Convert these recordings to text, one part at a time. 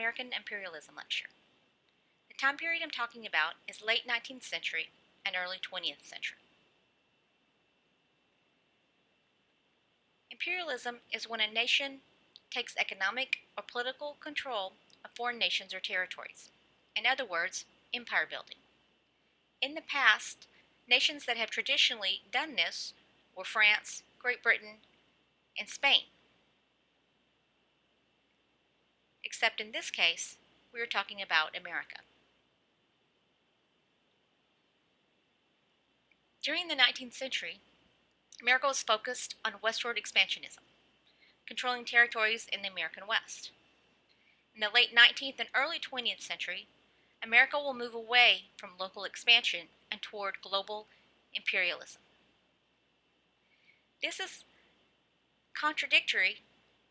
American Imperialism lecture. The time period I'm talking about is late 19th century and early 20th century. Imperialism is when a nation takes economic or political control of foreign nations or territories. In other words, empire building. In the past, nations that have traditionally done this were France, Great Britain, and Spain. Except in this case, we are talking about America. During the 19th century, America was focused on westward expansionism, controlling territories in the American West. In the late 19th and early 20th century, America will move away from local expansion and toward global imperialism. This is contradictory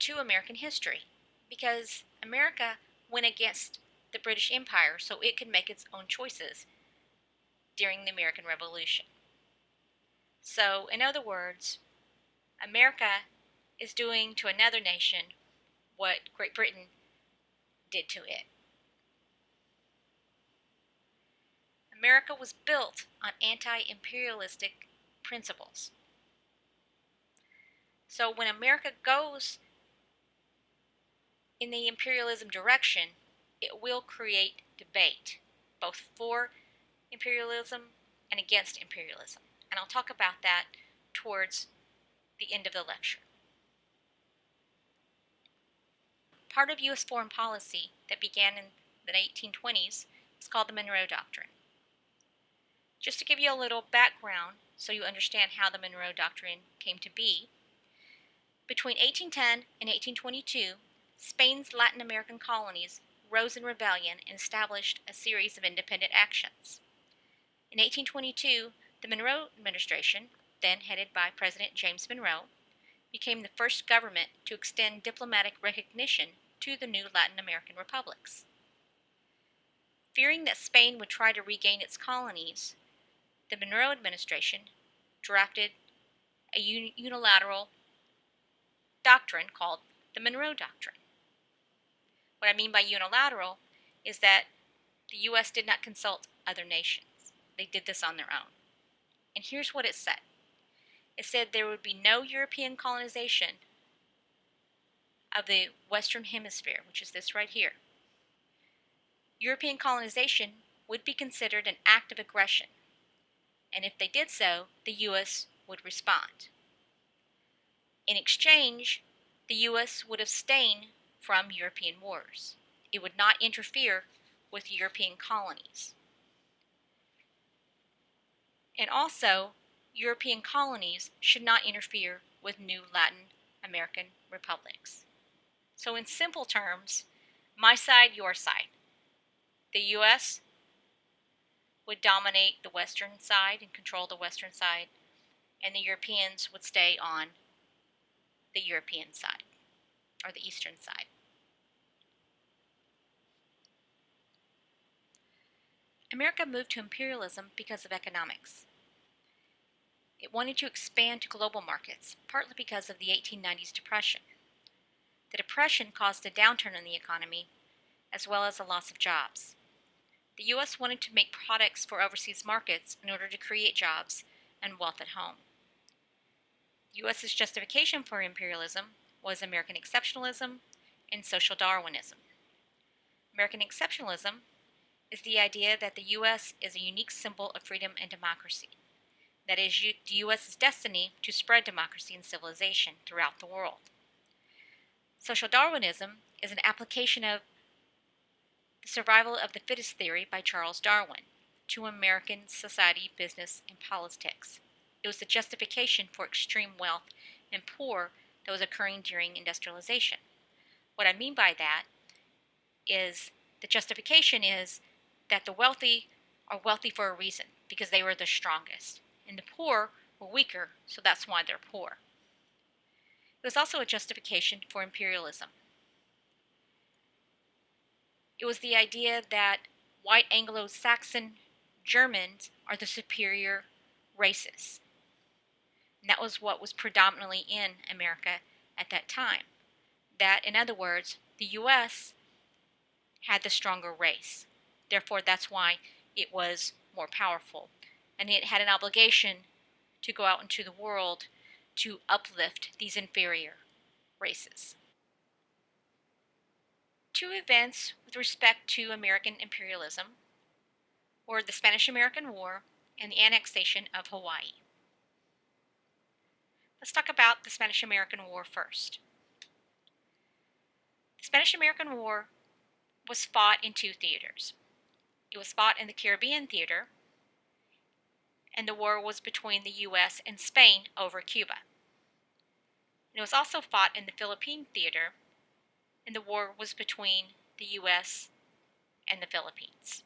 to American history because America went against the British Empire so it could make its own choices during the American Revolution. So, in other words, America is doing to another nation what Great Britain did to it. America was built on anti-imperialistic principles. So when America goes in the imperialism direction, it will create debate, both for imperialism and against imperialism. And I'll talk about that towards the end of the lecture. Part of U.S. foreign policy that began in the 1820s is called the Monroe Doctrine. Just to give you a little background so you understand how the Monroe Doctrine came to be, between 1810 and 1822, Spain's Latin American colonies rose in rebellion and established a series of independent actions. In 1822, the Monroe administration, then headed by President James Monroe, became the first government to extend diplomatic recognition to the new Latin American republics. Fearing that Spain would try to regain its colonies, the Monroe administration drafted a unilateral doctrine called the Monroe Doctrine. What I mean by unilateral is that the U.S. did not consult other nations. They did this on their own. And here's what it said. It said there would be no European colonization of the Western Hemisphere, which is this right here. European colonization would be considered an act of aggression, and if they did so, the U.S. would respond. In exchange, the U.S. would abstain from European wars. It would not interfere with European colonies. And also, European colonies should not interfere with new Latin American republics. So in simple terms, my side, your side. The U.S. would dominate the western side and control the western side, and the Europeans would stay on the European side, or the eastern side. America moved to imperialism because of economics. It wanted to expand to global markets, partly because of the 1890s Depression. The Depression caused a downturn in the economy, as well as a loss of jobs. The U.S. wanted to make products for overseas markets in order to create jobs and wealth at home. The U.S.'s justification for imperialism was American exceptionalism and social Darwinism. American exceptionalism is the idea that the U.S. is a unique symbol of freedom and democracy. That is the U.S.'s destiny to spread democracy and civilization throughout the world. Social Darwinism is an application of the survival of the fittest theory by Charles Darwin to American society, business, and politics. It was the justification for extreme wealth and poor that was occurring during industrialization. What I mean by that is the justification is that the wealthy are wealthy for a reason, because they were the strongest, and the poor were weaker, so that's why they're poor. It was also a justification for imperialism. It was the idea that white Anglo-Saxon Germans are the superior races. And that was what was predominantly in America at that time. That, in other words, the U.S. had the stronger race. Therefore, that's why it was more powerful. And it had an obligation to go out into the world to uplift these inferior races. Two events with respect to American imperialism were the Spanish-American War and the annexation of Hawaii. Let's talk about the Spanish-American War first. The Spanish-American War was fought in two theaters. It was fought in the Caribbean theater, and the war was between the U.S. and Spain over Cuba. And it was also fought in the Philippine theater, and the war was between the U.S. and the Philippines.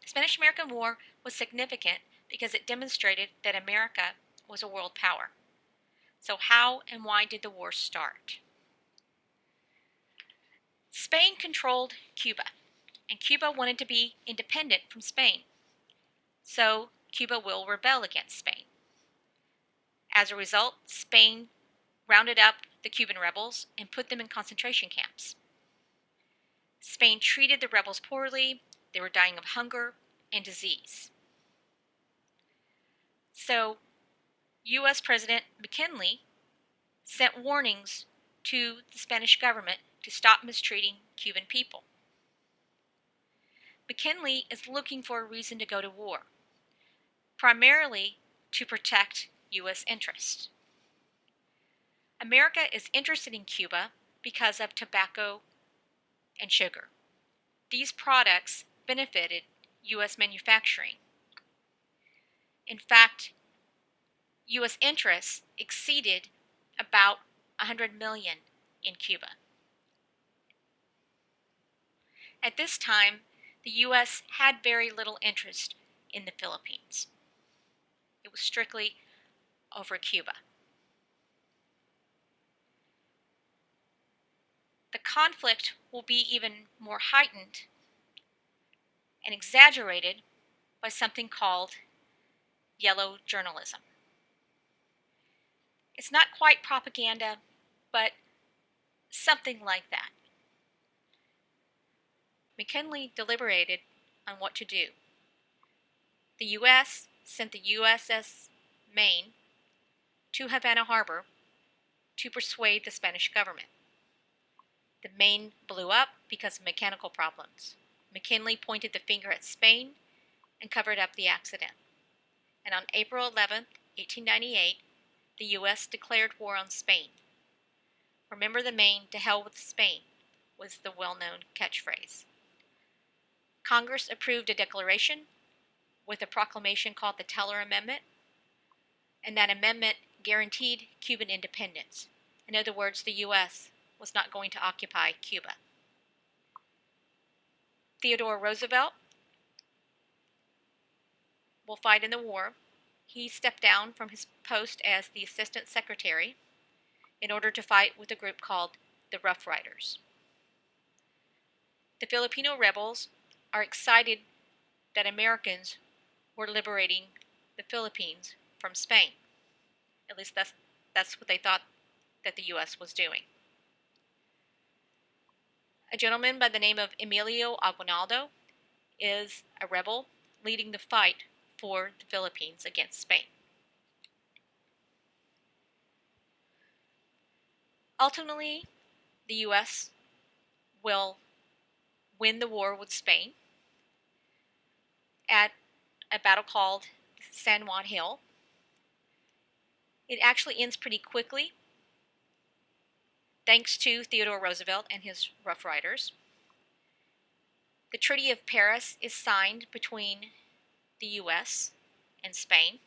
The Spanish-American War was significant because it demonstrated that America was a world power. So how and why did the war start? Spain controlled Cuba, and Cuba wanted to be independent from Spain. So Cuba will rebel against Spain. As a result, Spain rounded up the Cuban rebels and put them in concentration camps. Spain treated the rebels poorly. They were dying of hunger and disease. So U.S. President McKinley sent warnings to the Spanish government to stop mistreating Cuban people. McKinley is looking for a reason to go to war, primarily to protect U.S. interests. America is interested in Cuba because of tobacco and sugar. These products benefited U.S. manufacturing. In fact, U.S. interests exceeded about $100 million in Cuba. At this time, the U.S. had very little interest in the Philippines. It was strictly over Cuba. The conflict will be even more heightened and exaggerated by something called yellow journalism. It's not quite propaganda, but something like that. McKinley deliberated on what to do. The U.S. sent the USS Maine to Havana Harbor to persuade the Spanish government. The Maine blew up because of mechanical problems. McKinley pointed the finger at Spain and covered up the accident. And on April 11, 1898, the U.S. declared war on Spain. "Remember the Maine, to hell with Spain," was the well-known catchphrase. Congress approved a declaration with a proclamation called the Teller Amendment, and that amendment guaranteed Cuban independence. In other words, the U.S. was not going to occupy Cuba. Theodore Roosevelt will fight in the war. He stepped down from his post as the Assistant Secretary in order to fight with a group called the Rough Riders. The Filipino rebels are excited that Americans were liberating the Philippines from Spain. At least that's what they thought that the U.S. was doing. A gentleman by the name of Emilio Aguinaldo is a rebel leading the fight for the Philippines against Spain. Ultimately, the U.S. will win the war with Spain at a battle called San Juan Hill. It actually ends pretty quickly, thanks to Theodore Roosevelt and his Rough Riders. The Treaty of Paris is signed between the U.S. and Spain.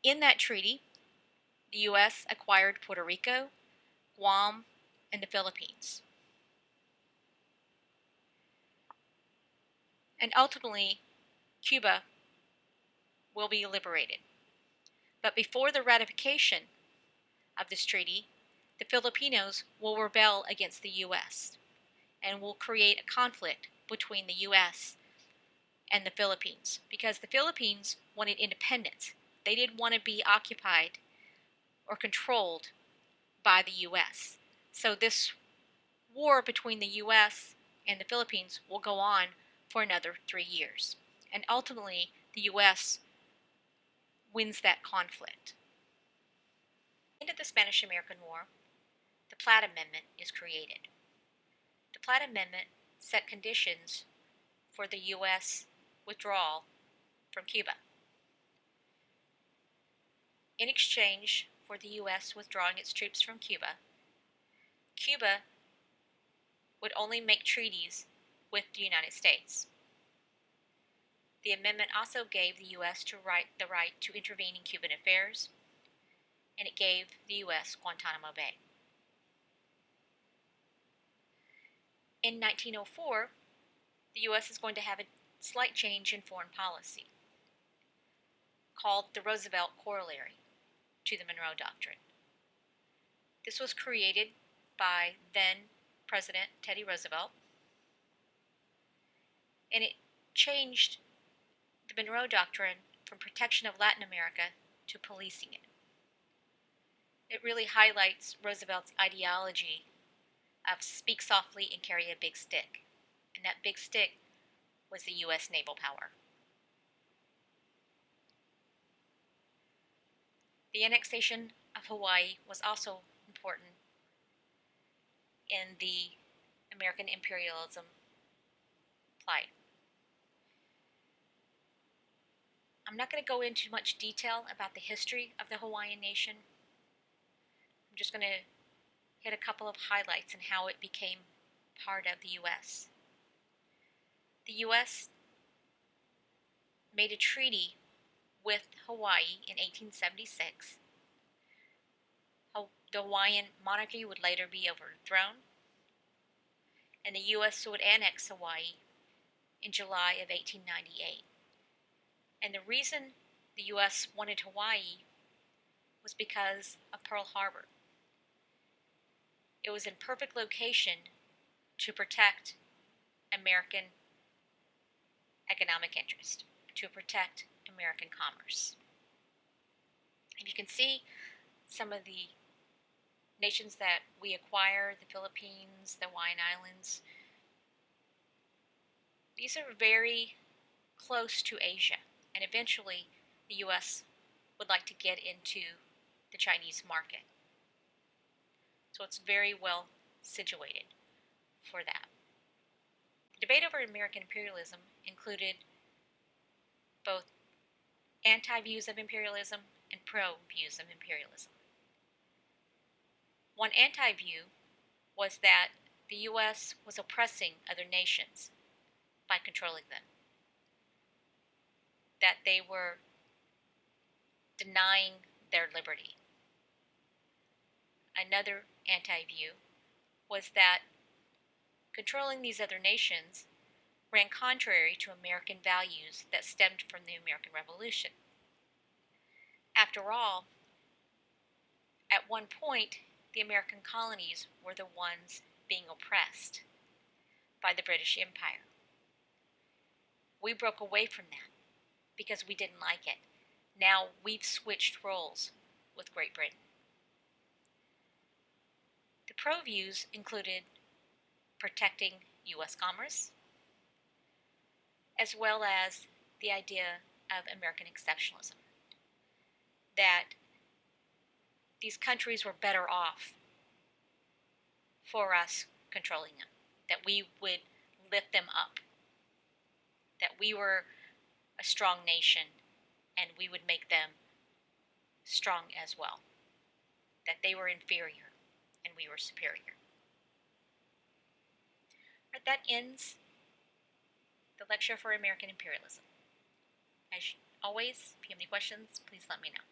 In that treaty, the U.S. acquired Puerto Rico, Guam, and the Philippines. And ultimately, Cuba will be liberated. But before the ratification of this treaty, the Filipinos will rebel against the U.S. and will create a conflict between the U.S. and the Philippines, because the Philippines wanted independence. They didn't want to be occupied or controlled by the U.S. So this war between the U.S. and the Philippines will go on for another 3 years. And ultimately, the U.S. wins that conflict. At the end of the Spanish-American War, the Platt Amendment is created. The Platt Amendment set conditions for the U.S. withdrawal from Cuba. In exchange for the U.S. withdrawing its troops from Cuba, Cuba would only make treaties with the United States. The amendment also gave the U.S. the right to intervene in Cuban affairs, and it gave the U.S. Guantanamo Bay. In 1904, the U.S. is going to have a slight change in foreign policy, called the Roosevelt Corollary to the Monroe Doctrine. This was created by then President Teddy Roosevelt, and it changed the Monroe Doctrine from protection of Latin America to policing it. It really highlights Roosevelt's ideology of speak softly and carry a big stick, and that big stick was the U.S. naval power. The annexation of Hawaii was also important in the American imperialism plight. I'm not going to go into much detail about the history of the Hawaiian nation. I'm just going to hit a couple of highlights and how it became part of the U.S. The U.S. made a treaty with Hawaii in 1876. The Hawaiian monarchy would later be overthrown, and the U.S. would annex Hawaii in July of 1898. And the reason the U.S. wanted Hawaii was because of Pearl Harbor. It was in perfect location to protect American economic interest, to protect American commerce. And you can see some of the nations that we acquire, the Philippines, the Hawaiian Islands. These are very close to Asia, and eventually the U.S. would like to get into the Chinese market. So it's very well situated for that. The debate over American imperialism included both anti-views of imperialism and pro-views of imperialism. One anti-view was that the U.S. was oppressing other nations by controlling them, that they were denying their liberty. Another anti-view was that controlling these other nations ran contrary to American values that stemmed from the American Revolution. After all, at one point, the American colonies were the ones being oppressed by the British Empire. We broke away from that because we didn't like it. Now we've switched roles with Great Britain. The pro views included protecting U.S. commerce, as well as the idea of American exceptionalism, that these countries were better off for us controlling them, that we would lift them up, that we were a strong nation and we would make them strong as well, that they were inferior and we were superior. But that ends the lecture for American imperialism. As always, if you have any questions, please let me know.